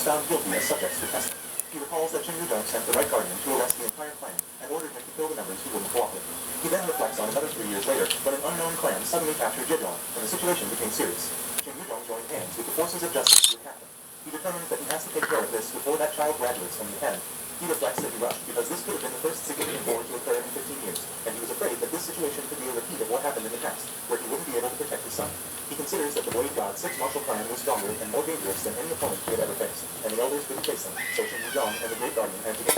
found guilty as subjects to testing. He recalls that Shin Yu-jung sent the right guardian to arrest the entire clan and ordered him to kill the members who wouldn't cooperate. He then reflects on another 3 years later when an unknown clan suddenly captured Jejong and the situation became serious. Shin Yu-jung joined hands with the forces of justice to attack them. He determines that he has to take care of this before that child graduates from the academy. He reflects that he rushed because this could have been the first significant war to occur in 15 years, and he was afraid that this situation could be a repeat of what happened in the past, where he wouldn't be able to protect his son. He considers that the Boy God's sixth martial clan was stronger and more dangerous than any opponent he had ever faced, and the elders couldn't face them, so Shin Yu-jung and the Great Guardian had to get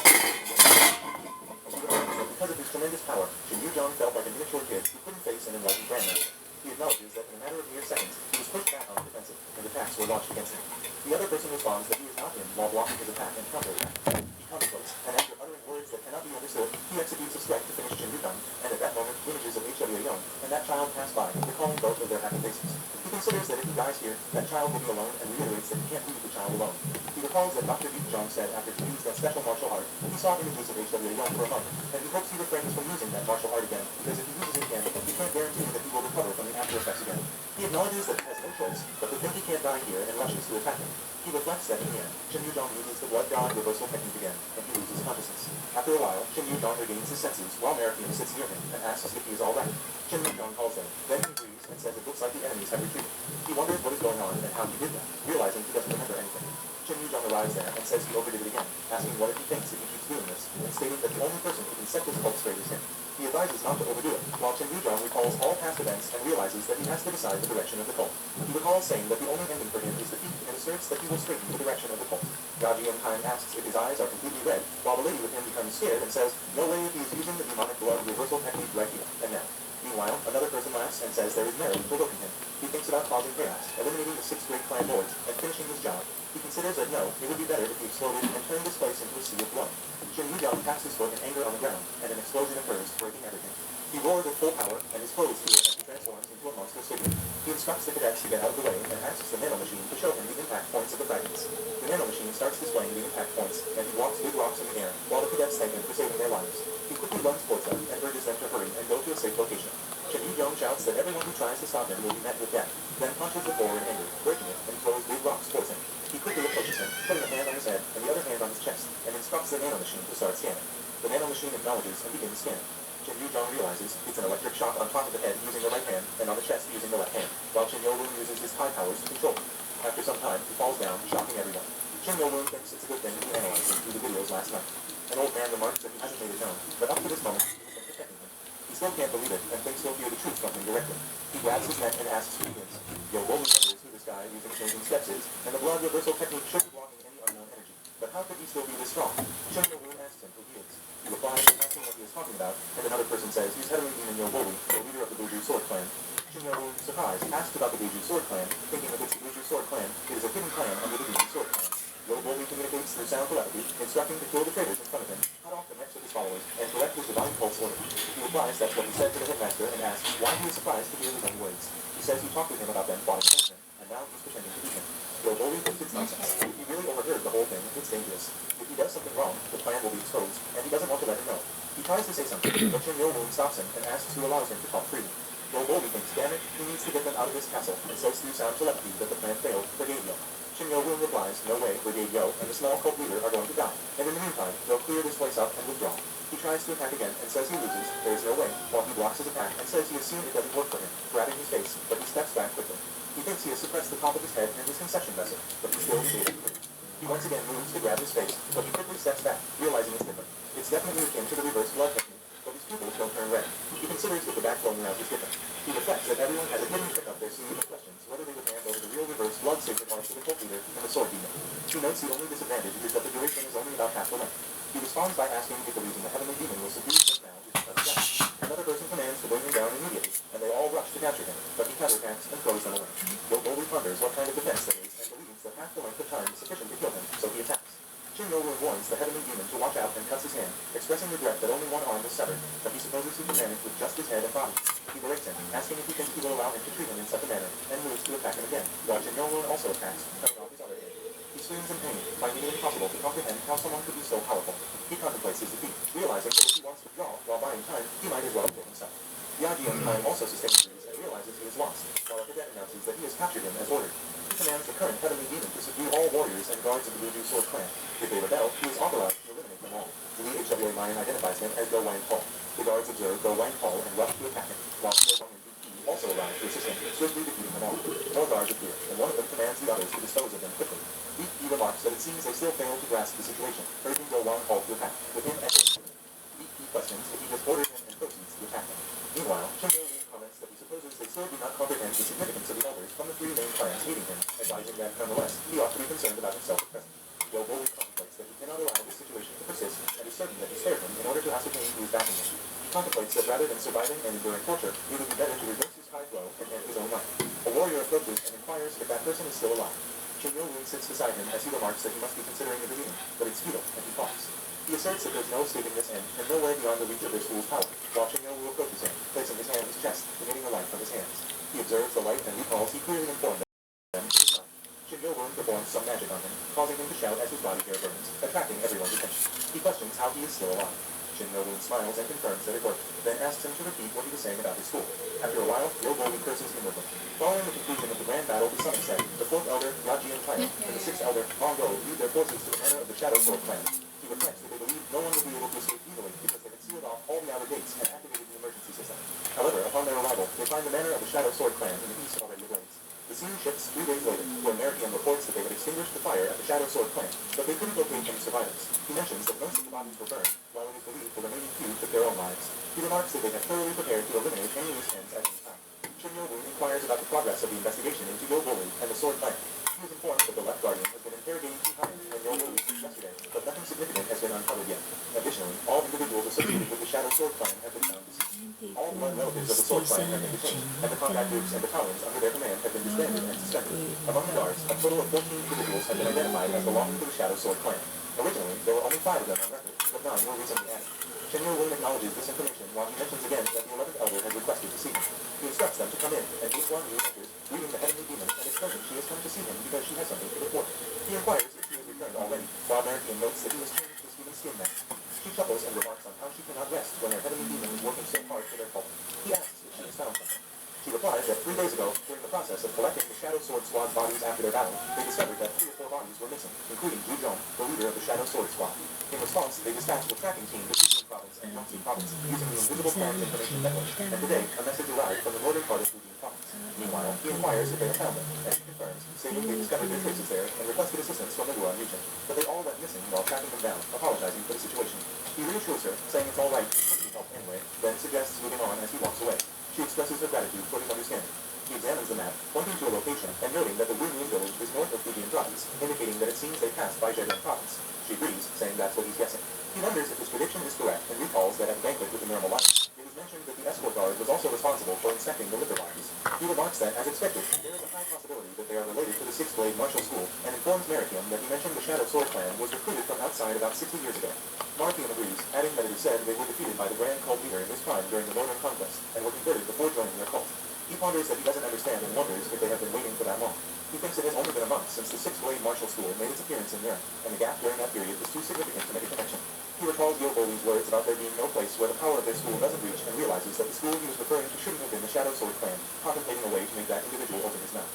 because of his tremendous power, Shin Yu-jung felt like a miniature kid who couldn't face an enlightened grandmaster. He acknowledges that in a matter of mere seconds, he was pushed back on the defensive, and attacks were launched against him. The other person responds that he is not him while blocking his attack and counterattack. He contemplates, and after uttering words that cannot be understood, he executes a strike to finish Shin Yu-jung, and at that moment, images of H.W. Young and that child pass by, recalling both of their happy faces. He considers that if he dies here, that child will be alone and reiterates that he can't leave the child alone. He recalls that Dr. Jung said after he used that special martial art, he saw images of H.W. Young for a moment, and he hopes he refrains from using that martial art again, because if he uses it again, he can't guarantee that he will recover from the after effects again. He acknowledges that he has no choice, but to think he can't die here and rushes to attack him. He reflects that in the end, Shin Yu-jung uses the blood god reversal technique again, and he loses consciousness. After a while, Shin Yu-jung regains his senses while Marathon sits near him and asks if he is alright. Shin Yu-jung calls them, then he agrees and says it looks like the enemies have retreated. He wonders what is going on and how he did that, realizing he doesn't remember anything. Shin Yu-jung arrives there and says he overdid it again, asking what if he thinks if he keeps doing this, and stating that the only person who can set this cult straight is him. He advises not to overdo it, while Shin Yu-jung recalls all past events and realizes that he has to decide the direction of the cult. He recalls saying that the only ending for him is defeat and asserts that he will straighten the direction of the cult. Gaji in time asks if his eyes are completely red, while the lady with him becomes scared and says, no way if he is using the demonic blood reversal technique right here and now. Meanwhile, another person laughs and says there is merit in provoking him. He thinks about causing chaos, eliminating the 6th grade clan lords, and finishing his job. He considers that no, it would be better if he exploded and turned this place into a sea of blood. Shin Yu-jung taps his foot in anger on the ground, and an explosion occurs, breaking everything. He roars at full power, and his clothes tear as he transforms into a monstrous figure. He instructs the cadets to get out of the way and asks the nanomachine to show him the impact points of the fragments. The nanomachine starts displaying the impact points, and he walks big rocks in the air, while the cadets thank him for saving their lives. He quickly runs towards them and urges them to hurry and go to a safe location. Shin Yu-jung shouts that everyone who tries to stop him will be met with death, then punches the floor in anger, breaking it, and throws big rocks towards him. He quickly approaches him, putting a hand on his head and the other hand on his chest, and instructs the nanomachine to start scanning. The nanomachine acknowledges and begins scanning. Shin Yu-jung realizes it's an electric shock on top of the head using the right hand, and on the chest using the left hand, while Shin Yo-woon uses his Kai powers to control him. After some time, he falls down, shocking everyone. Shin Yo-woon thinks it's a good thing to be analyzing through the videos last night. An old man remarks that he hasn't made it known, but up to this moment, he has been protecting him. He still can't believe it, and thinks he'll hear the truth from him directly. He grabs his neck and asks who he is. Yo-woon wonders who this guy using changing steps is, and the blood reversal technique should be blocking any unknown energy. But how could he still be this strong? Shin Yo-woon asks him who he is. He replies, asking what he is talking about, and another person says he's heavily demon Yo-woon, the leader of the Buju Sword Clan. Shin Yo-woon, surprised, asks about the Buju Sword Clan, thinking if it's the Buju Sword Clan, it is a hidden clan under the Buju Sword Clan. Yo-woon communicates through sound telepathy, instructing to kill the traitors in front of him, cut off the necks of his followers, and correct his divine pulse order. He replies that's what he said to the headmaster and asks why he is surprised to hear his own words. He says he talked with him about them plotting against him, and now he's pretending to be him. Yo-woon thinks it's nonsense. If he really overheard the whole thing, it's dangerous. If he does something wrong, the plan will be exposed, and he doesn't want to let him know. He tries to say something, but Shin Yo-woon stops him and asks who allows him to talk freely. Yo-woon thinks, damn it, he needs to get them out of this castle, and says through sound telepathy that the plan failed, Brigade Yo. Shin Yo-woon replies, no way, Brigade Yo and the small cult leader are going to die, and in the meantime, they'll clear this place up and withdraw. He tries to attack again and says he loses, there is no way, while he blocks his attack and says he has seen it doesn't work for him, grabbing his face, but he steps back quickly. He thinks he has suppressed the top of his head and his concession vessel, but he still stays free. He once again moves to grab his face, but he quickly steps back, realizing it's different. It's definitely akin to the reverse blood technique, but his pupils don't turn red. He considers that the back flowing around is different. He reflects that everyone has a hidden trick up their sleeve and questions whether they would hand over the real reverse blood sacred marks to the cult leader and the sword demon. He notes the only disadvantage is that the duration is only about half the length. He responds by asking if the reason the heavenly demon will subdue just now is because of that. Another person commands to bring him down immediately, and they all rush to capture him, but he counterattacks and throws them away. Yo-woon ponders what kind of defense there is, and believes that half the length of time is sufficient to kill him, so he attacks. Shin Yo-woon warns the heavenly demon to watch out and cuts his hand, expressing regret that only one arm was severed, but he supposes he can manage with just his head and body. He berates him, asking if he thinks he will allow him to treat him in such a manner, and moves to attack him again, while Shin Yo-woon also attacks, cutting off his other hand. He screams in pain, finding it impossible to comprehend how someone could be so powerful. He contemplates his defeat, realizing that if he wants to withdraw while buying time, he might as well kill himself. Yaji in time also sustains injuries and realizes he is lost, while a cadet announces that he has captured him as ordered. He commands the current heavenly demon to subdue all warriors and guards of the Blue Sword clan. If they rebel, he is authorized to eliminate them all. The HWA Lion identifies him as Go Wang Paul. The guards observe Go Wang Paul and rush to attack him, while Tio Wang and Duke also arrive to assist him, swiftly defeating them all. More guards appear, and one of them commands the others to dispose of them quickly. He remarks that it seems they still fail to grasp the situation, urging Go Wang Paul to attack, with him echoing. He questions if he just ordered him and proceeds to attack him. Meanwhile, Chenyo comments that he supposes they still do not comprehend the significance of the elders from the three main clans hating him, advising that, nonetheless, he ought to be concerned about himself at present. Go boldly contemplates that he cannot allow this situation to persist, and is certain that he spared him in order to ascertain who is backing him. He contemplates that rather than surviving and enduring torture, it would be better to reverse his high blow and end his own life. A warrior approaches and inquires if that person is still alive. Chenyo sits beside him as he remarks that he must be considering intervening, but it's futile, and he talks. He asserts that there's no escaping this end, and no way beyond the reach of their school's power, while Chenyo approaches him, placing his hand on his chest, emitting a light from his hands. He observes the light and recalls he clearly informed them he is not. Chenyo performs some magic on him, causing him to shout as his body hair burns, attracting everyone's attention. He questions how he is still alive. Chenyo smiles and confirms that it worked, then asks him to repeat what he was saying about his school. After a while, Yobowi curses inwardly. Following the conclusion of the grand battle, the summon said, the fourth elder, Yaji and Chaya, and the sixth elder, Mongo, lead their forces to the manor of the Shadow Sword clan. He reflects that they believe no one will be able to escape easily because they had sealed off all the outer gates and activated the emergency system. However, upon their arrival, they find the manor of the Shadow Sword clan in the east already ablaze. The scene shifts 3 days later, where Merikian reports that they had extinguished the fire at the Shadow Sword clan, but they couldn't locate any survivors. He mentions that most of the bodies were burned, while it is believed the remaining few took their own lives. He remarks that they had thoroughly prepared to eliminate any loose ends at any time. Chenyo inquires about the progress of the investigation into Yoboli and the Sword clan. He is informed that the left guardian has been interrogating Tihan and Yoboli since yesterday, but nothing significant has been uncovered yet. Additionally, all individuals associated with the Shadow Sword clan have been found deceased. All blood relatives of the Sword clan have been detained, and the combat groups and battalions under their command have been disbanded and suspended. Among the guards, a total of 14 individuals have been identified as belonging to the Shadow Sword clan. Originally, there were only 5 of them on record, but 9 were recently added. Chenyo acknowledges this information while he mentions again that the 11th elder has requested to see him. He instructs them to come in, and each one enters, greeting the heavenly demon and explaining she has come to see him because she has something to report. He inquires if she has returned already, while Merikian notes that he has changed his human skin mask. She chuckles and remarks on how she cannot rest when her heavenly demon is working so hard for their cult. He asks if she has found something. She replies that 3 days ago, during the process of collecting the Shadow Sword Squad's bodies after their battle, they discovered that 3 or 4 bodies were missing, including Ju Zhong, the leader of the Shadow Sword Squad. In response, they dispatched a tracking team to Fujian Province and Yongqi Province, using the Invisible Clan's information network, and today, a message arrived from the northern part of Fujian Province. Meanwhile, he inquires if they have found them, and she confirms, saying they discovered their traces there and requested assistance from the Wuhan region, but they all went missing while tracking them down, apologizing for the situation. He reassures her, saying it's all right, he help anyway, then suggests moving on as he walks away. She expresses her gratitude for his understanding. He examines the map, pointing to a location, and noting that the Wuhan village is north of Fujian Province, indicating that it seems they passed by Zhejiang Province. She agrees, saying that's what he's guessing. He wonders if his prediction is correct, and recalls that at a banquet with the normal life, it was mentioned that the escort guard was also responsible for inspecting the liquor bodies. He remarks that, as expected, there is a high possibility that they are related to the Sixth Blade Martial School, and informs Merikian that he mentioned the Shadow Sword clan was recruited from outside about 60 years ago. Merikian agrees, adding that it is said they were defeated by the Grand Cult leader in his prime during the Northern Conquest, and were converted before joining their cult. He ponders that he doesn't understand and wonders if they have been waiting for that long. He thinks it has only been a month since the Sixth Blade Martial School made its appearance in Europe, and the gap during that period is too significant to make a connection. He recalls Yoboli's words about there being no place where the power of their school doesn't reach, and realizes that the school he was referring to shouldn't have been the Shadow Sword clan, contemplating a way to make that individual open his mouth.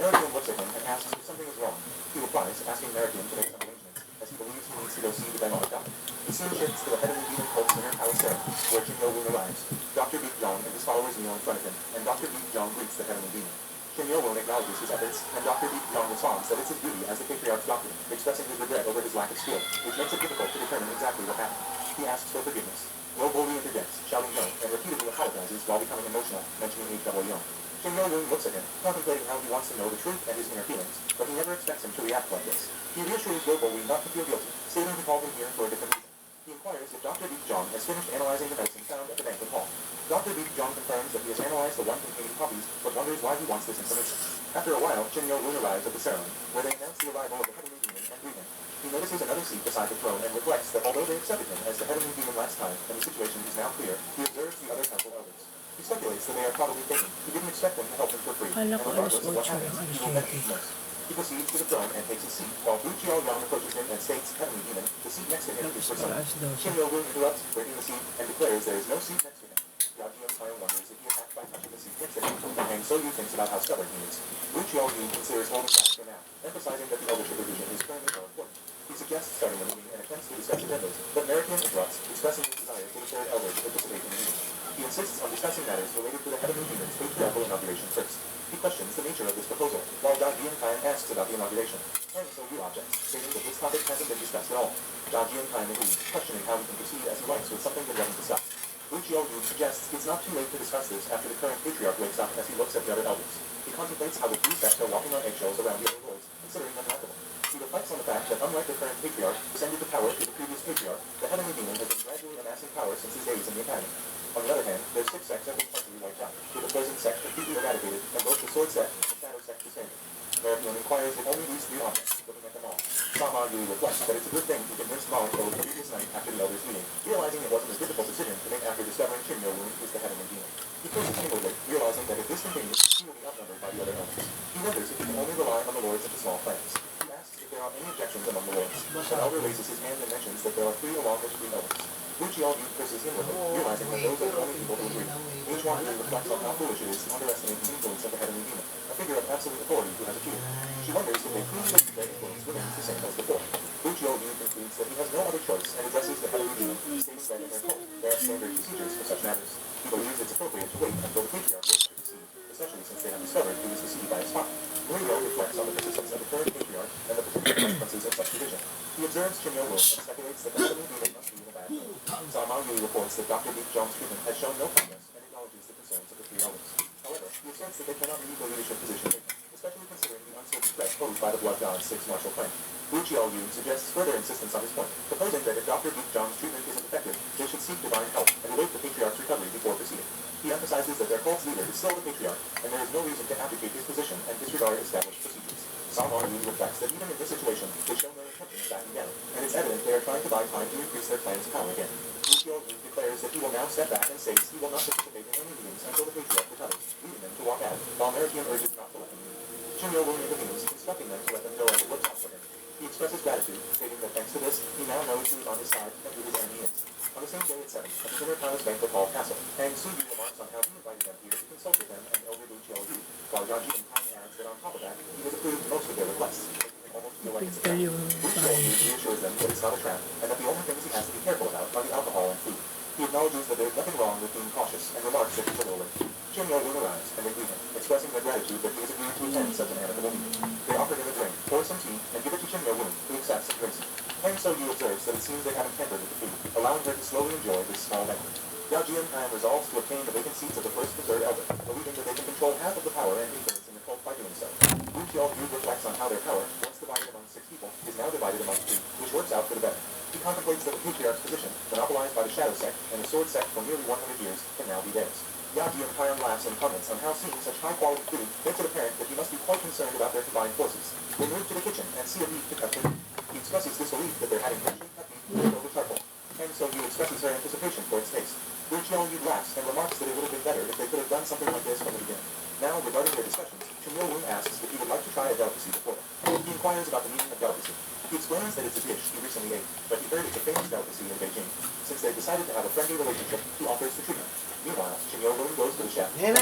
Merikian looks at him and asks if something is wrong. He replies, asking Merikian to make some arrangements, as he believes he needs to go see the Daimon God. The scene shifts to the heavenly demon cult's inner palace ceremony, where Chenyo arrives. Dr. Beek Jong and his followers kneel in front of him, and Dr. Beek Jong greets the heavenly demon. Chenyo acknowledges his efforts, and Dr. Beek Jong responds that it's his duty as the patriarch's doctor, expressing his regret over his lack of skill, which makes it difficult to determine exactly what happened. He asks for forgiveness. Yoboli interjects, shouting no, and repeatedly apologizes while becoming emotional, mentioning H.W. Young. Chenyo looks at him, contemplating how he wants to know the truth and his inner feelings, but he never expects him to react like this. He reassures Yoboli not to feel guilty, stating he called him here for a different reason. He inquires if Dr. Beek Jong has finished analyzing the medicine found at the banquet hall. Dr. Beek Jong confirms that he has analyzed the one containing copies, but wonders why he wants this information. After a while, Chenyo arrives at the ceremony, where they announce the arrival of the heavenly demon and greet him. He notices another seat beside the throne and reflects that although they accepted him as the heavenly demon last time, and the situation is now clear, he observes the other temple elders. He speculates that they are probably thinking he didn't expect them to help him for free, and regardless of what happens, he will benefit most. He proceeds to the throne and takes his seat, while Wu Qiaoyang approaches him and states, heavenly demon, the seat next to him is for someone. Chenyo interrupts, breaking the seat, and declares there is no seat next to him. Yao Jian wonders if he attacked by touching the seat next to him, and Hang So-yu thinks about how stubborn he is. Liu Qiao-yu considers holding back for now, emphasizing that the eldership revision is currently more important. He suggests starting the meeting and attempts to discuss agendas, but Marikian interrupts, expressing his desire for the third elder to participate in the meeting. He insists on discussing matters related to the Heavenly Demon's patriarchal inauguration first. He questions the nature of this proposal, while Jia Jiankai asks about the inauguration. Hang So-yu objects, stating that this topic hasn't been discussed at all. Jia Jiankai agrees, questioning how he can proceed as he likes with something that wasn't discussed. Liu Qiao-yu suggests it's not too late to discuss this after the current patriarch wakes up as he looks at the other elders. He contemplates how the three sects are walking on eggshells around the other lords, considering them laughable. He reflects on the fact that unlike the current patriarch, descended to power through the previous patriarch, the Heavenly Demon has been gradually amassing power since his days in the academy. On the other hand, their six sects have been partially wiped out, with the poison sect completely eradicated, and both the sword sect and the shadow sect disbanded. Marikian inquires if only these three objects, looking at them all. Sama-yu reflects that it's a good thing he convinced Mao the previous night after the elders' meeting, realizing it wasn't a difficult decision to make after discovering Chinyo-Woon is the Heavenly Demon. He closes inwardly, realizing that if this continues, he will be outnumbered by the other elders. He wonders if he can only rely on the lords of the small clans. He asks if there are any objections among the lords. An elder raises his hand and mentions that there are three along with three elders. Liu Qiao-yu curses inwardly, realizing that those are the only people who agree. H1 reflects on how foolish it is to underestimate the influence of the Heavenly Demon, a figure of absolute authority who has appeared. She wonders if they truly believe their influence remains the same as before. Liu Qiao-yu concludes that he has no other choice and addresses the Heavenly Demon, stating that in their cult, there are standard procedures for such matters. He believes it's appropriate to wait until the patriarch wakes to proceed, especially since they have discovered who is deceived by his spot. Liu reflects on the persistence of the current patriarch and the potential consequences of such division. He observes Chinyo-Woon and speculates that the Heavenly Demon must be in a bad mood. Sama-yu reports that Dr. Deep Jong's treatment has shown no progress and acknowledges the concerns of the three elders. However, he asserts that they cannot leave the leadership position vacant, especially considering the uncertain threat posed by the Blood God's six martial clan. Liu Qiao-yu suggests further insistence on his point, proposing that if Dr. Deep Jong's treatment isn't effective, they should seek divine help and await the patriarch's recovery before proceeding. He emphasizes that their cult's leader is still the patriarch, and there is no reason to abdicate his position and disregard established procedures. Sama-yu reflects that even in this situation, they show no intention of backing down, and it's evident they are trying to buy time to increase their clan's power again. Liu Qiao-yu declares that he will now step back and states he will not participate in any meetings until the patriarch recovers, leaving them to walk out, while Marikian urges not to let them leave. Chinyo-Woon intervenes, instructing them to let them go as it looks out for him. He expresses gratitude, stating that thanks to this, he now knows who is on his side and who his enemy is. On the same day at 7, at the dinner palace banquet hall castle, Hang So-yu remarks on how he invited them here to consult with him and elder Liu Qiao-yu, while Jia Jiankai adds that on top of that, he has approved most of their requests, making him almost feel like it's a trap. Liu Qiao-yu reassures them that it's not a trap, and that the only things he has to be careful about are the alcohol and food. He acknowledges that there is nothing wrong with being cautious, and remarks that he's a roller. Chinyo-Woon arrives, and they greet him, expressing their gratitude that he has agreed to attend such an amicable meeting. They offer him a drink, pour some tea, and give it to Chinyo-Woon, who accepts and drinks it. Hang So-yu observes that it seems they haven't tampered with the food, allowing her to slowly enjoy this small banquet. Jia Jiankai resolves to obtain the vacant seats of the first and third elder, believing that they can control half of the power and influence in the cult by doing so. Liu Qiao-yu reflects on how their power, once divided among 6 people, is now divided among 3, which works out for the better. He contemplates that the patriarch's position, monopolized by the shadow sect and the sword sect for nearly 100 years, can now be theirs. Jia Jiankai laughs and comments on how seeing such high-quality food makes it apparent that he must be quite concerned about their combined forces. They move to the kitchen and see a beef to cut through. He expresses disbelief that they're having freshly cut beef poured over charcoal. Hang So-yu expresses her anticipation for its taste. Liu Qiao-yu laughs and remarks that it would have been better if they could have done something like this from the beginning. Now, regarding their discussions, Chinyo-Woon asks if he would like to try a delicacy before them. He inquires about the meaning of delicacy. He explains that it's a dish he recently ate, but he heard it's a famous delicacy in Beijing. Since they've decided to have a friendly relationship, he offers to treat him. Meanwhile, Chinyo-Woon goes to the chef, and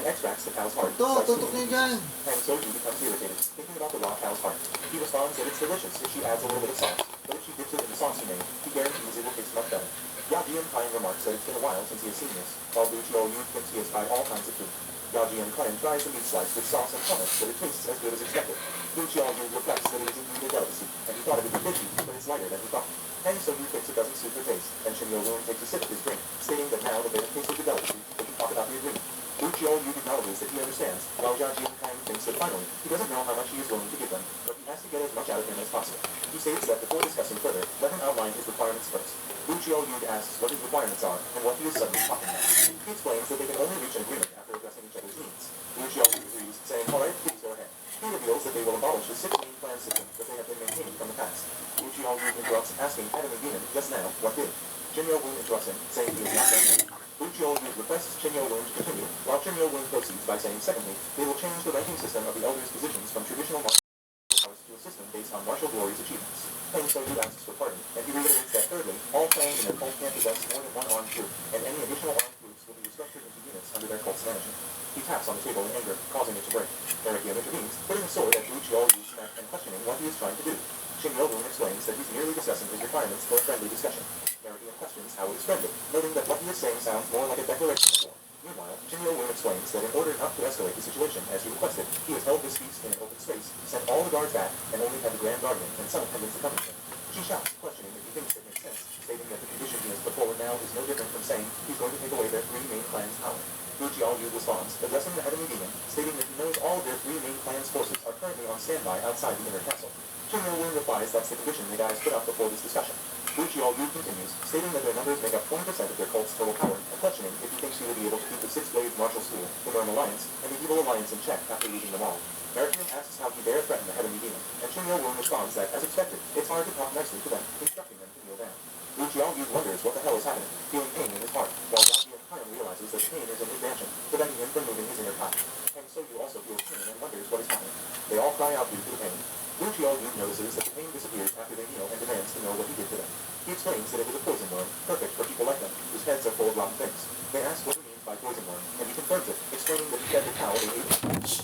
extracts the cow's heart. Hang So-yu becomes irritated, thinking about the raw cow's heart. He responds that it's delicious if she adds a little bit of sauce, but if she dips it in the sauce he made, he guarantees it will taste much better. Jia Jiankai remarks that it's been a while since he has seen this, while Liu Qiao-yu thinks he has tried all kinds of food. Jia Jiankai tries the meat slice with sauce and comments that it tastes as good as expected. Liu Qiao-yu reflects that it is indeed a delicacy, and he thought it would be fishy, but it's lighter than he thought. Hang So-yu thinks it doesn't suit her taste, and Chinyo-Woon takes a sip of his drink, stating that now that they have tasted the delicacy, they can talk about the agreement. Liu Qiao-yu acknowledges that he understands, while Jia Jiankai thinks that finally, he doesn't know how much he is willing to give them, but he has to get as much out of him as possible. He states that before discussing further, let him outline his requirements first. Liu Qiao-yu asks what his requirements are, and what he is suddenly talking about. He explains that they can only reach an agreement after addressing each other's needs. Liu Qiao-yu agrees, saying, alright, please go ahead. He reveals that they will abolish the 6 main clan system that they have been maintaining from the past. Liu Qiao-yu interrupts, asking Heavenly Demon just now what did. Chinyo-Woon interrupts him, saying he is not done yet. Liu Qiao-yu requests Chinyo-Woon to continue, while Chinyo-Woon proceeds by saying, secondly, they will change the ranking system of the elders' positions from traditional martial powers to a system based on martial glory's achievements. Hang So-yu asks for pardon, and he reiterates that thirdly, all clans in their cult can't possess more than one armed group, and any additional armed groups will be restructured into units under their cult's management. He taps on the table in anger, causing it to break. Merikian intervenes, putting a sword at Wu Qiaoyu's neck and questioning what he is trying to do. Qin Yolun explains that he's merely discussing his requirements for a friendly discussion. Merikian questions how it is friendly, noting that what he is saying sounds more like a declaration of war. Meanwhile, Qin Yolun explains that in order not to escalate the situation as he requested, he has held this feast in an open space, sent all the guards back, and only had the Grand Guardian and some attendants accompany him. She shouts, questioning if he thinks it makes sense, stating that the condition he has put forward now is no different from saying he's going to take away their three main clans' power. Wu Qiaoyu responds, addressing the heavenly demon, stating that he knows all of their three main clans' forces are currently on standby outside the inner castle. Qin Yolun replies that's the condition the guys put up before this discussion. Wu Qiaoyu continues, stating that their numbers make up 20% of their cult's total power, and questioning if he thinks he will be able to keep the Six-Blade Martial School, the Norm Alliance, and the Evil Alliance in check after losing them all. Merikian asks how he dare threaten the heavenly demon, and Qin Yolun responds that, as expected, it's hard to talk nicely to them, instructing them to kneel down. Wu Qiaoyu wonders what the hell is happening, feeling pain in his heart, while Yang Khan realizes that pain is in his mansion, preventing him from moving his inner tie. And so you also feels pain and wonders what is happening. They all cry out due to the pain. Wu Qiaoyu notices that the pain disappears after they kneel and demands to know what he did to them. He explains that it was a poison worm, perfect for people like them, whose heads are full of rotten things. They ask what he means by poison worm, and he confirms it, explaining that he fed the cow they ate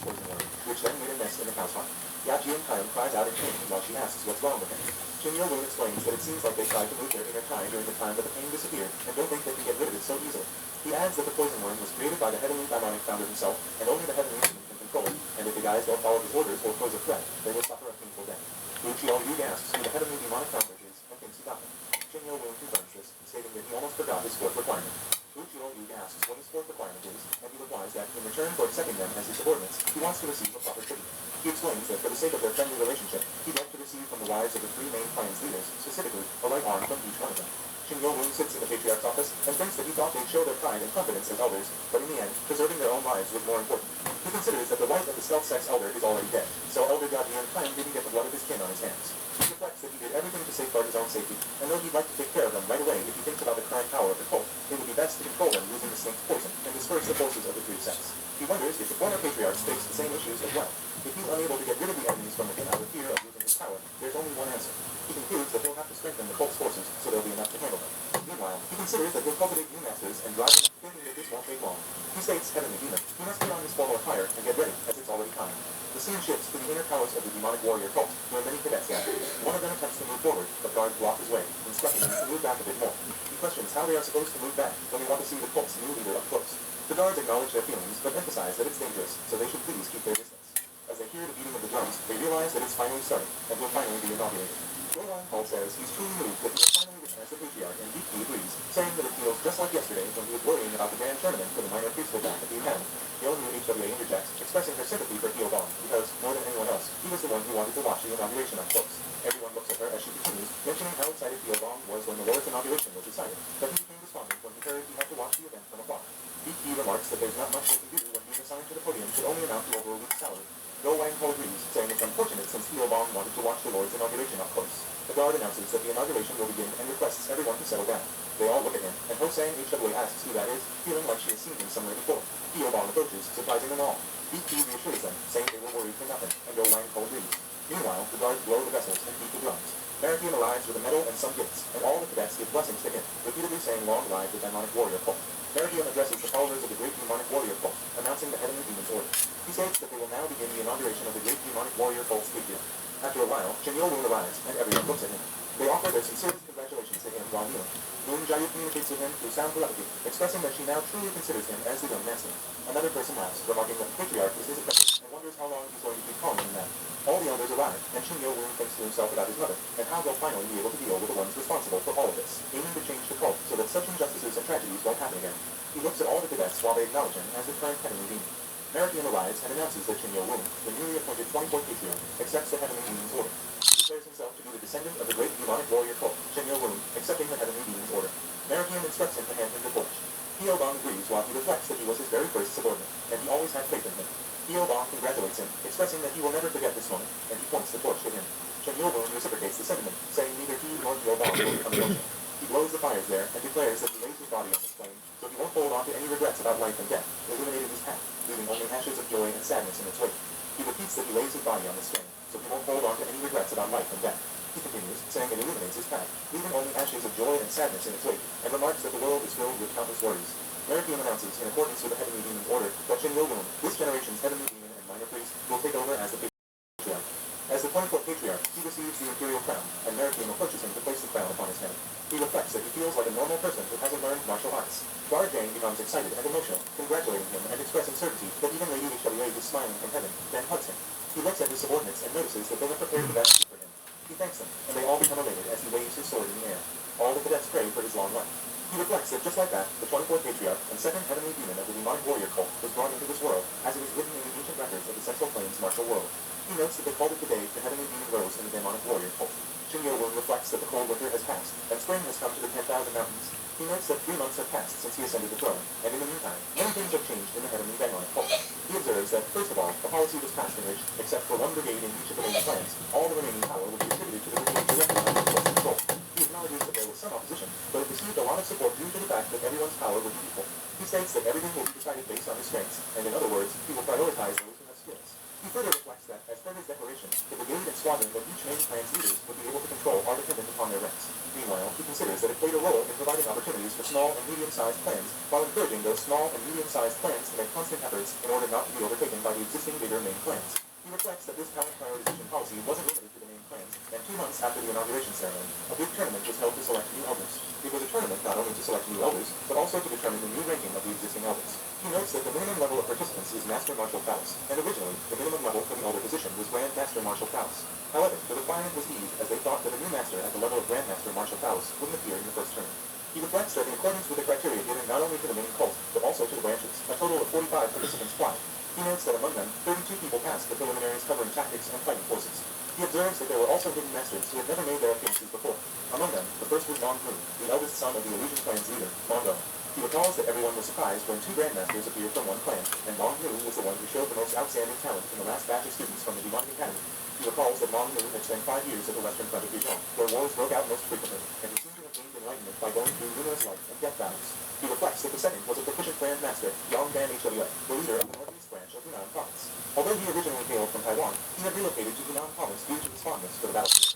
poison worm, which then made a nest in the cow's heart. Yajian Kaim cries out in pain while she asks what's wrong with him. Qin Yolun explains that it seems like they tried to move their inner tie during the time that the pain disappeared, and don't think they can get rid of it so easily. He adds that the poison worm was created by the heavenly demonic founder himself, and only the heavenly demon can control it, and if the guys don't follow his orders or pose a threat, they will suffer a painful death. Wu Qiaoyu asks who the heavenly demonic founder is, and thinks he got him. Qin Yolun confirms this, stating that he almost forgot his fourth requirement. Wu Qiaoyu asks what his fourth requirement is, and he replies that, in return for accepting them as his subordinates, he wants to receive a proper tribute. He explains that for the sake of their friendly relationship, he'd like to receive from the wives of the three main clans' leaders, specifically, a right arm from each one of them. Qin Yolun sits in the Patriarch's office and thinks that he thought they'd show their pride and confidence as elders, but in the end, preserving their own lives was more important. He considers that the wife of the stealth-sex elder is already dead, so Elder Yajian Kaim didn't get the blood of his kin on his hands. He reflects that he did everything to safeguard his own safety, and though he'd like to take care of them right away if he thinks about the current power of the cult, it would be best to control them using the snake's poison and disperse the forces of the three sects. He wonders if the former patriarchs face the same issues as well. If he's unable to get rid of the enemies from within out of fear of losing his power, there's only one answer. He concludes that he'll have to strengthen the cult's forces so there'll be enough to handle them. Meanwhile, he considers that he'll cultivate new masters and drive them, thinking that this won't take long. He states, heavenly demon, he must put on his formal attire and get ready, as it's already time. The scene shifts to the inner palace of the demonic warrior cult, where many cadets gather. One of them attempts to move forward, but guards block his way, instructing him to move back a bit more. He questions how they are supposed to move back when they want to see the cult's new leader up close. The guards acknowledge their feelings, but emphasize that it's dangerous, so they should please keep their distance. As they hear the beating of the drums, they realize that it's finally starting, and will finally be inaugurated. Paul says he's truly moved that he will finally return as the patriarch, and deeply agrees, saying that it feels just like yesterday when he was worrying about the grand tournament for the minor preschool back at the academy. The only HWA interjects, expressing her sympathy for Hyo Bong, because, more than anyone else, he was the one who wanted to watch the inauguration up close. Everyone looks at her as she continues, mentioning how excited Hyo Bong was when the Lord's inauguration was decided, but he became despondent when he heard he had to watch the event from afar. He remarks that there's not much they can do when being assigned to the podium should only amount to over a week's salary. Go Wang Ho agrees, saying it's unfortunate since Hyo Bong wanted to watch the Lord's inauguration up close. The guard announces that the inauguration will begin and requests everyone to settle down. They all look at him, and Hosang HWA asks who that is, feeling like she has seen him somewhere before. Hyo Bong approaches, surprising them all. BP reassures them, saying they were worried for nothing, and Go Wang Ho agrees. Meanwhile, the guards blow the vessels and beat the drums. Merikian arrives with a medal and some gifts, and all the cadets give blessings to him, repeatedly saying long live the demonic warrior cult. Merikian addresses the followers of the great demonic warrior cult, announcing the heavenly demon's order. He states that they will now begin the inauguration of the great demonic warrior cult's patriarch. After a while, Qin Yolun arrives, and everyone looks at him. They offer their sincerest congratulations to him while kneeling. Moon Jiayu communicates with him through sound telepathy, expressing that she now truly considers him as the young master. Another person laughs, remarking that the patriarch is his apprentice, and wonders how long he's going to keep calling him that. All the elders arrive, and Qin Yolun thinks to himself about his mother, and how they'll finally be able to deal with the ones responsible for all of this, aiming to change the cult so that such injustices and tragedies won't happen again. He looks at all the cadets while they acknowledge him as the current heavenly demon. Merikian arrives and announces that Qin Yolun, the newly appointed 24th patriarch, accepts the heavenly demon's order. He declares himself to be the descendant of the great demonic warrior cult, Qin Yolun, accepting the heavenly demon's order. Merikian instructs him to hand him the torch. Hyo Bong agrees while he reflects that he was his very first subordinate, and he always had faith in him. Hyo Bong congratulates him, expressing that he will never forget this moment, and he points the torch to him. Qin Yolun reciprocates the sentiment, saying neither he nor Hyo Bong will become emotional. He blows the fires there, and declares that he lays his body on this flame, so he won't hold on to any regrets about life and death, illuminating his path, leaving only ashes of joy and sadness in its wake. He repeats that he lays his body on this flame, so he won't hold on to any regrets about life and death. He continues, saying it illuminates his path, leaving only ashes of joy and sadness in its wake, and remarks that the world is filled with countless worries. Merikium announces, in accordance with the Heavenly Demon's order, that Shin Will-woon, this generation's Heavenly Demon and Minor Priest, will take over as the Patriarch. As the 24th Patriarch, he receives the Imperial Crown, and Merikium approaches him to place the crown upon his head. He reflects that he feels like a normal person who hasn't learned martial arts. Guard Jane becomes excited and emotional, congratulating him and expressing certainty that even Lady HWA is smiling from heaven, then hugs him. He looks at his subordinates and notices that they have prepared the best for him. He thanks them, and they all become elated as he waves his sword in the air. All the cadets pray for his long life. He reflects that just like that, the 24th Patriarch and second Heavenly Demon of the demonic warrior cult was brought into this world, as it is written in the ancient records of the Central Plains martial world. He notes that they called it the day the Heavenly Demon rose in the demonic warrior cult. Shin Will-woon reflects that the cold winter has passed, and spring has come to the 10,000 mountains. He notes that 3 months have passed since he ascended the throne, and in the meantime, many things have changed in the Heavenly demonic cult. He observes that, first of all, the policy was passed in which, except for one brigade in each of the main clans, all the remaining power would be distributed to the brigade directly under its control. He acknowledges that there was some opposition, but it received a lot of support due to the fact that everyone's power would be equal. He states that everything will be decided based on his strengths, and in other words, he will prioritize those who have skills. He further reflects that, as per his declaration, the brigade and squadron that each main clan's leaders would be able to control are dependent upon their ranks. Meanwhile, he considers that it played a role in providing opportunities for small and medium-sized clans, while encouraging those small and medium-sized clans to make constant efforts in order not to be overtaken by the existing bigger main clans. He reflects that this talent prioritization policy wasn't limited to the main clans, and 2 months after the inauguration ceremony, a big tournament was held to select new elders. It was a tournament not only to select new elders, but also to determine the new ranking of the existing elders. He notes that the minimum level of participants is Master Martial Prowess, and originally, the minimum level for the elder position was Grand Master Martial Prowess. However, the requirement was eased as they thought that a new master at the level of Grand Master Martial Prowess wouldn't appear in the first term. He reflects that in accordance with the criteria given not only to the main cult, but also to the branches, a total of 45 participants applied. He notes that among them, 32 people passed the preliminaries covering tactics and fighting forces. He observes that there were also hidden masters who had never made their appearances before. Among them, the first was Mong-Hu, the eldest son of the Illusion Clan's leader, Mongo. He recalls that everyone was surprised when 2 grandmasters appeared from one clan, and Mong-Hu was the one who showed the most outstanding talent in the last batch of students from the Demonic Academy. He recalls that Mong-Hu had spent 5 years at the western front of Dijon, where wars broke out most frequently, and he seemed to have gained enlightenment by going through numerous life and death battles. He reflects that the second was a proficient Grand Master, Yongdan HWA, the leader of the northeast branch of Hunan Province. Although he originally hailed from Taiwan, he had relocated to Hunan Province due to his fondness for the battlefield.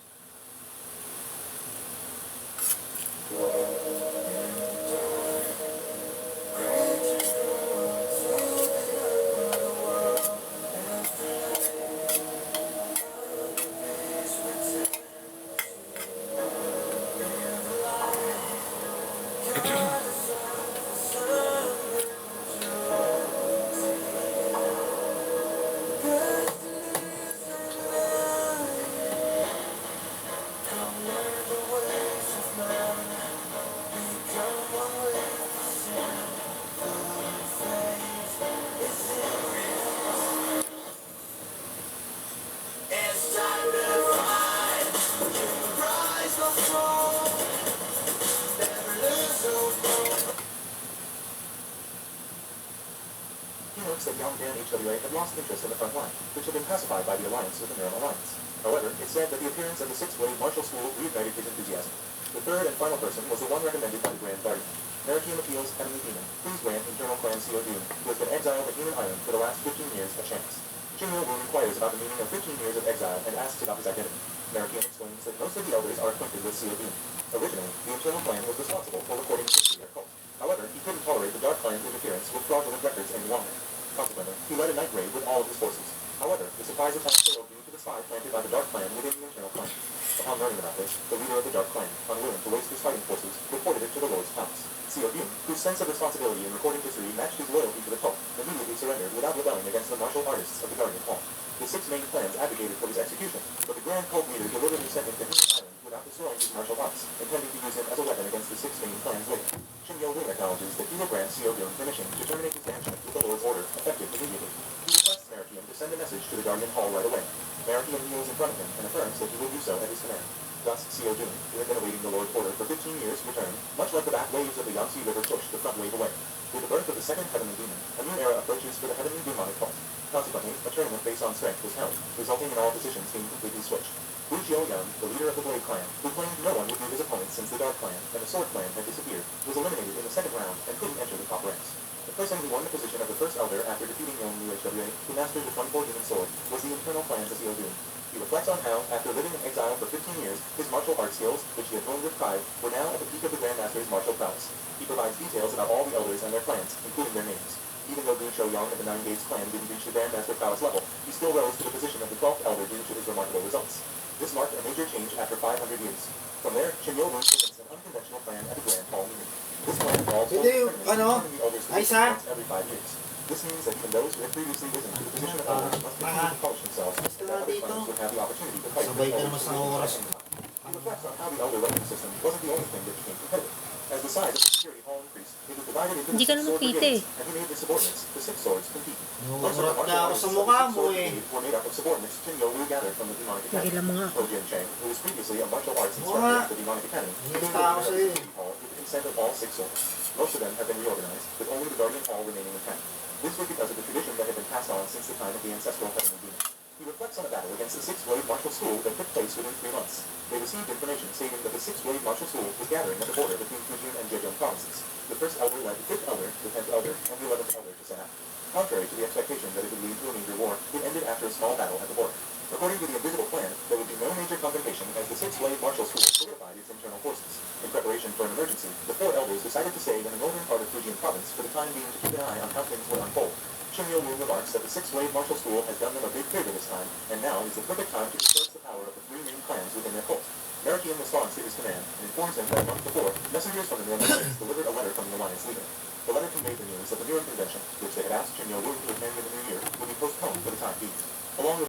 He notes that Yongdan HWA had lost interest in the front line, which had been pacified by the alliance with the Neuron Alliance. However, it said that the appearance of the 6th Wave Martial School reignited his enthusiasm. The third and final person was the one recommended by the Grand Guardian. Merikium appeals Heavenly Demon, whose grant Internal Clan CO Doom, who has been exiled to Human Island for the last 15 years, a chance. Shin Will-woon inquires about the meaning of 15 years of exile and asks about his identity. Merikium explains that most of the elders are acquainted with CO Doom. Originally, the Internal Clan was responsible for recording the history of their cult. However, he couldn't tolerate the Dark Clan's interference with fraudulent records any longer. Consequently, he led a night raid with all of his forces. However, the surprise attack failed due to the spy planted by the Dark Clan within the Internal Clan. Upon learning about this, the leader of the Dark Clan, unwilling to waste his fighting forces, reported it to the Lord's palace. CO Doom, whose sense of responsibility in recording history matched his loyalty to the cult, immediately surrendered without rebelling against the martial artists of the Guardian Hall. The 6 main clans advocated for his execution, but the Grand Cult leader deliberately sent him to Human Island without destroying his martial arts, intending to use him as a weapon against the 6 main clans later. Shin Will-woon acknowledges that he will grant CO Doom permission to terminate his banishment with the Lord's order, effective immediately. He requests Merikium to send a message to the Guardian Hall right away. Merikium kneels in front of him and affirms that he will do so at his command. Thus, CO Doom, who had been awaiting the Lord's order for 15 years, returned, much like the back waves of the Yangtze River pushed the front wave away. With the birth of the second Heavenly Demon, a new era approaches for the Heavenly Demonic cult. Consequently, a tournament based on strength was held, resulting in all positions being completely switched. Wu Jiu-young, the leader of the Blade Clan, who claimed no one would be his opponent since the Dark Clan and the Sword Clan had disappeared, was eliminated in the second round and couldn't enter the top ranks. The person who won the position of the first elder after defeating Yong Liu HWA, who mastered the 24 human sword, was the Internal Clan's CO Doom. He reflects on how, after living in exile for 15 years, his martial arts skills, which he had honed with pride, were now at the peak of the Grandmaster's martial prowess. He provides details about all the elders and their clans, including their names. Even though Gu Chouyong and the Nine Gates clan didn't reach the Grandmaster prowess level, he still rose to the position of the 12th elder due to his remarkable results. This marked a major change after 500 years. From there, Chinyo Wu presents an unconventional plan at the Grand Hall meeting. This plan involves holding tournaments and the elders once every 5 years. This means that even those who had previously risen to the position of elders must continue to polish themselves, and that other clans would have the opportunity to fight with elders who risen at any time. He reflects on how the elder ranking system wasn't the only thing that became competitive. As the size of the security hall increased, it was divided into the 6 sword brigades, and he made the subordinates, the 6 swords, compete. Most of the martial artists of the 6 sword brigade were made up of subordinates Chinyo Wu gathered from the demonic academy. Ho Jin Chang, who was previously a martial arts instructor at the demonic academy, became the leader of the security hall with the consent of all 6 swords. Most of them have been reorganized, with only the guardian hall remaining intact. This was because of the tradition that had been passed on since the time of the ancestral heavenly demon. He reflects on a battle against the 6th Blade Martial School that took place within 3 months. They received information stating that the 6th Blade Martial School was gathering at the border between Fujian and Zhejiang provinces. The 1st elder led the 5th elder, the 10th elder, and the 11th elder to set out. Contrary to the expectation that it would lead to a major war, it ended after a small battle at the border. According to the invisible plan, there would be no major confrontation as the 6th Blade Martial School solidified its internal forces. In preparation for an emergency, the 4 elders decided to stay in the northern part of Fujian province for the time being to keep an eye on how things would unfold. Chinyo Wu remarks that the 6th Blade Martial School has done them a big favor this time, and now is the perfect time to disperse the power of the 3 main clans within their cult. Merikian responds to his command and informs him that a month before, messengers from the Northern Alliance delivered a letter from the Alliance leader. The letter conveyed the news that the New Year convention, which they had asked Chinyo Wu to attend in the new year, would be postponed for the time being. Along with